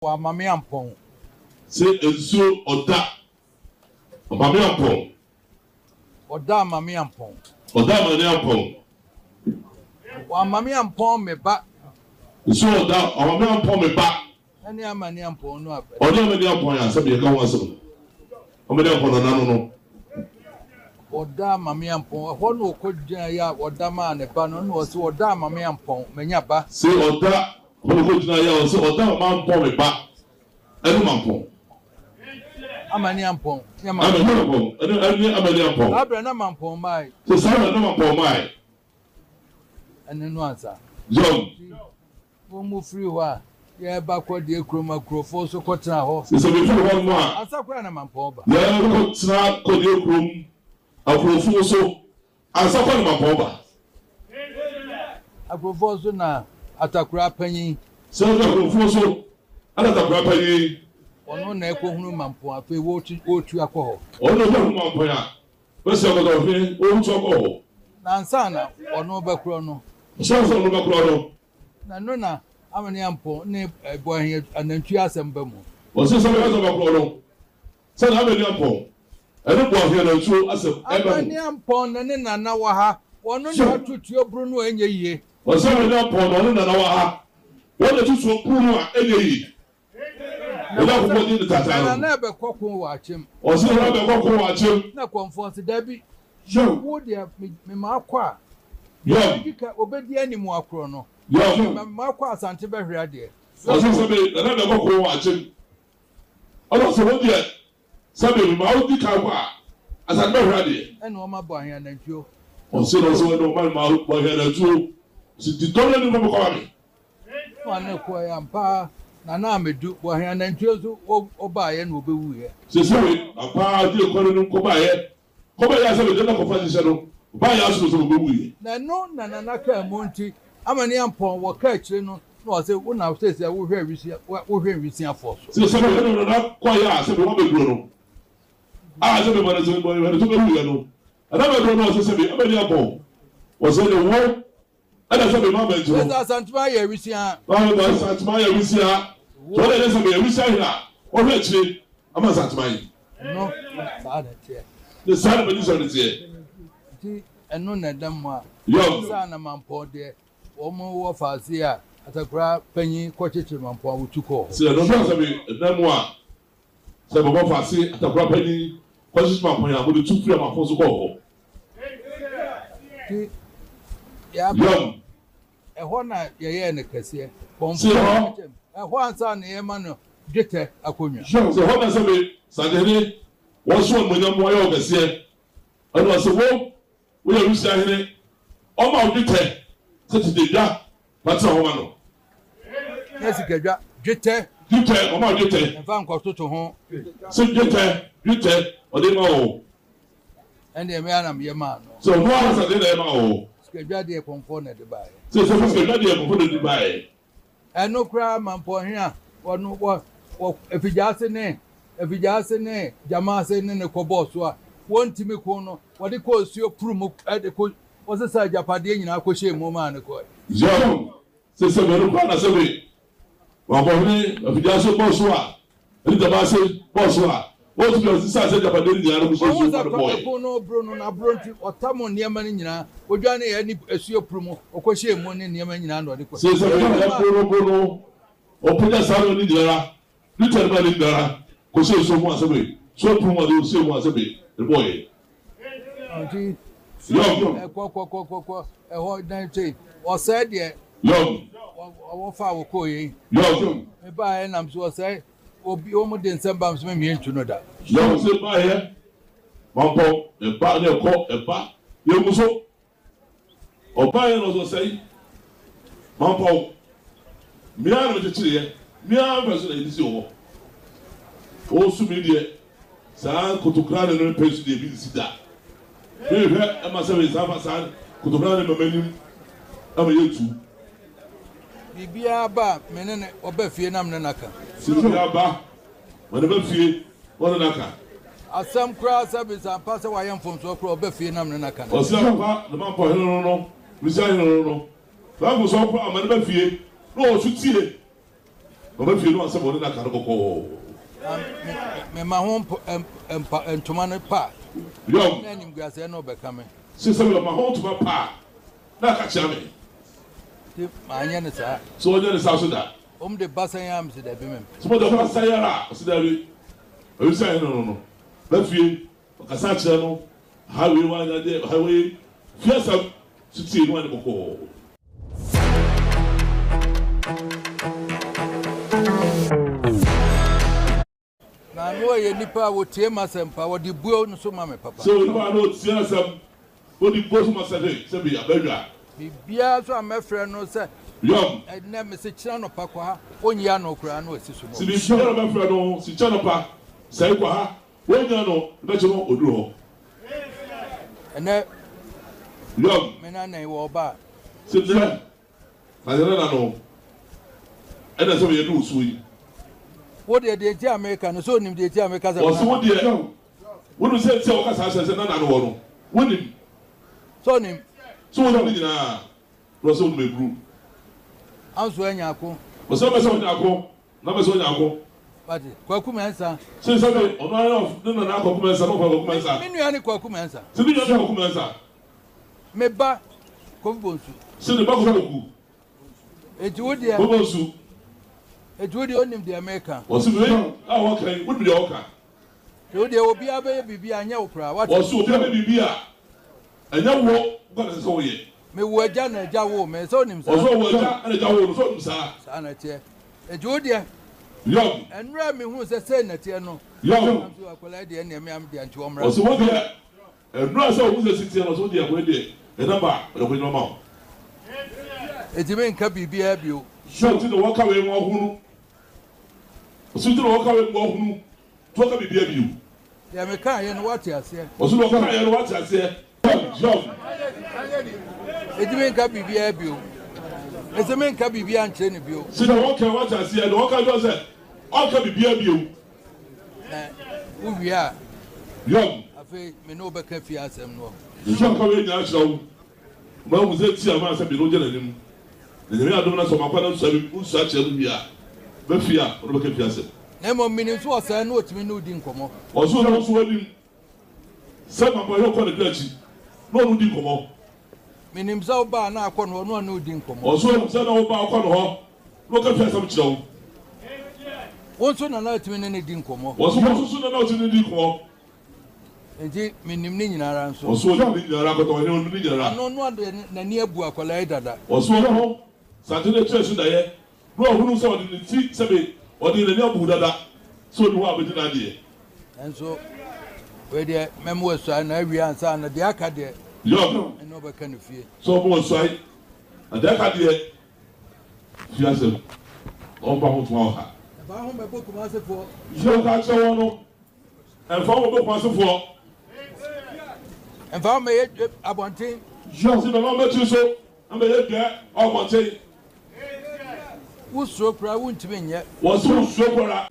wa mame ampon se ensuo oda mame ampon oda mame ampon wa mame ampon me ba so oda mame ampon me ba ene amane ampon no abe oda mame ampon ya se be ka ho asem mame ampon na no oda mame ampon ho no okodua ya oda ma ne ba no no so oda mame ampon menya ba se oda ho no okodua ya so oda mame ampon me ba enu mampon amane ampon ya ma enu amane ampon abra na mampon mai so sa na mampon mai ene no ansa John wo mu free wa ya ba ko de kroma krofo so kotena ho se be free ho mo a asa kwa na mampon ba ya ko tsna ko de krom akrofo so asa kwa na mampon ba akrofo so na atakura panyin se akrofo so ana takura panyin ono na ekohunu mampon afi wo tu akọ ono ba hu mampon ya we se ko do fi o tu akọ na ansa na ono ba kro no so no ba kro no na no na amane ampon ne bohia anantu asemba mu o se ba kro no se na amane ampon ene bohia na ntu asem amane ampon ne nana wa ha ono na tutu obru no enye yie o se amane ampon no nana wa ha wona tutu obru no a enye yie na ko di tata na be kokon wa achim o se na be kokon wa achim na conference dabi yo wo dia me ma akwa yo dika obedi animu akro no yo ma akwa asante be hwea de o se be na be kokon wa achim ono se wo dia sabe ma o di ka kwa asante be hwea de ene o ma bo ahia na ntuo o se no so no ma bo hwea na ntuo si di tole ni mo ko mi wa na ko ya mpa na amedu bo ahia na ntuo so oba ye na obewu ye se apa di ko ni ko ba ye sabe de na ko fa se no ba ya so obewu ye na no na ka monti amane ampon wo ka akire no na o se wo na se se wo hwe wisi afo so se sabe no na ko ya sabe wo be duro no sabe bo na se bo na to be ye no ana be duro no se sabe amane ampon wo se de wo ana sabe ma be duro se santuma ye wisi a ba santuma ye wisi a so de sabe ye wisi a hina wo hwe akire ama santuma yi no sa da tie the son of the tie ti eno na dam a yo sa na mampo de o mo wo faase a atakura panyin ko cheche mampo awotuko se no so sabe dam a se bo faase atakura panyin ko cheche mampo ya bo de tu free mampo so ko ho ti ya yo ho na ye ne kase se ho ho ansa na ye ma no dwete akonwa se ho na sabe sadene wo so mo nyam wo yo kase ano se wo ya rusi ahene o ma odwete se ti dedwa patra ho ma no yesi kedwa dwete o ma odwete enfa nkototo ho se dwete o de ma o ende me anam ye ma no so no ara sadene ma o kedwa de konfo na de bae se kedwa de konfo na de bae eno kra mampo hia wonu wo efijase ne jamaase ne koboso a wontimi ko no wode ko suo prumu ede ko wosesa japade nyina ko hye mu ma ne ko yo se meru kwa na sebe wa bo ni efijase boso a eni jamaase boso a o tu bi sisa se japade nyina no so so boy ko no bro no na bro nti otamo niema ne nyina odwa ne ya ni suo prumu ko hye mu ne niema nyina no de ko se meru no o puja saro ni dira liter ba ni dira ko so mu asebe so prumu de so mu asebe the boy anti yo ko ho dan tei o said ye yo o fa wo ko yi yo e ba e nam so say obi o mu de nsamba so me ntu no da yo se ba ye mampo e ba ne ko e ba ye mu so o ba ye no so say mampo mi ara me tiri ye mi ara me so na edisi o su mi de sa kotokra ne no pesu de bi sida hwe ama se we sa kotokra ne mamanim ama yetu bibia ba menene oba fie nam ne naka sibia ba wona ba fie wona naka asam kra sabi sa pa se wa yemfom so kra oba fie nam ne naka o se pa de man po no misa no ba go so pa ama ne ba fie no o su tie Ọba fie no asem woni na ka no kokko. Me ma ho ntoma no pa. Yo. Na nim guase no be ka me. Si se me ma ho ntoma pa. Na ka chia me. Ti ma anya ne sa. So onye ne sa so da. De basan yam se da bi mem. So de basan yara, so da wi. O say no. Ba fie, o ka sa chia no. Highway one day, highway. Fie sam suti no ane kokko. Na no ye nipa wo tie masempa wo di buo no so ma me papa. So you know tie asem wo di buo so ma se be abadwa. Bibia so amefre no se Yom. Na me se kira no pa kwa ha onya no kura no asisu no. Si bi kira no mefre no si kira no pa sai kwa ha onya no na che no oduru ho. Ene Yom. me na na wo ba. Si dre. Na no. Ena se we do so yi. Wo de ti America no so nim de ti America za. Wo so wo de wo no se wo ka sa se na no wo no. Wo nim. So nim. So wo no ni na. Wo so me group. Anso anya ako. Wo so be so anya ako. Na be so anya ako. Pati, kwaku mensa. Se se be ono ara no na kwaku mensa no kwaku mensa. Me nua ni kwaku mensa. Se bi nua kwaku mensa. Me ba ko bonsu. Se ne ba ko kwaku. Eti wo de. Ko bonsu. Eti wo de onim de America. Wo se be wo kan wo de wo kan. Wo de obi abaye bibi anya wo kra. Wo so obi abaye bibi a. Anya wo ko se so wo ye. Me wo aja na aja wo me so nim sa. Wo so wo aja na aja wo so nim sa. Sa na tie. Eti wo de. Yom. Enra me hu se na tie no. Yom. So akola de na me am de anti wo mra. Wo so wo de. Enra se wo se tie no so de ko de. E number e ko no ma. Eti me nka bibi abio. So ti no wo ka we mo hunu. So ti no wo ka we mo hunu. To ka bibi abio. Ya me ka ye no what ase. Wo so wo ka ye no what ase. Yom. Eti me nka bibi abio. Eti me nka bibi anche ne bio. Si no wo ka what ase no wo ka do se. O ka bibi abio. Wo wi a. Yom. Afi me no be ka fi asem no. So ka we nya chira wo. Ma wo se ti ama se bi no je na nim. Ne me adom na so makwa na so bi usu a chira bi a. Ba fi a wo be ka fi asem. Na mo mini so osa na otimi na odi nkomo. Oso na so wadim. Se ma boy ko na grachi. No no di nkomo. Minim za oba na akọ no na odi nkomo. Oso se na oba akọ no ho. No ka fi asem chira wo. Wonso na otimi na di nkomo. Oso na otimi di nkomo. Enti minim ni nyinara nso. Oso ni nyinara ko to ni nyinara. No na ni abu akola dada. Oso ho. Saturday church na ye. No hunu so odi ni ti se be odi ni abu dada. So ni wa abedi na de. Enso we de memo so na wi ansa na de aka de. Yo. Eno be kan fie. So mo so ai. Ade aka de. Fi asem. On pa ho to ha. Ba ho be boku ma se fo. Yo ka che won no. En fa mo be kwa se fo. En fa me abonten. Yo si no me tu so. Am be ye de o mo che. Wo so kra wo ntimi nye. Wo so so kra.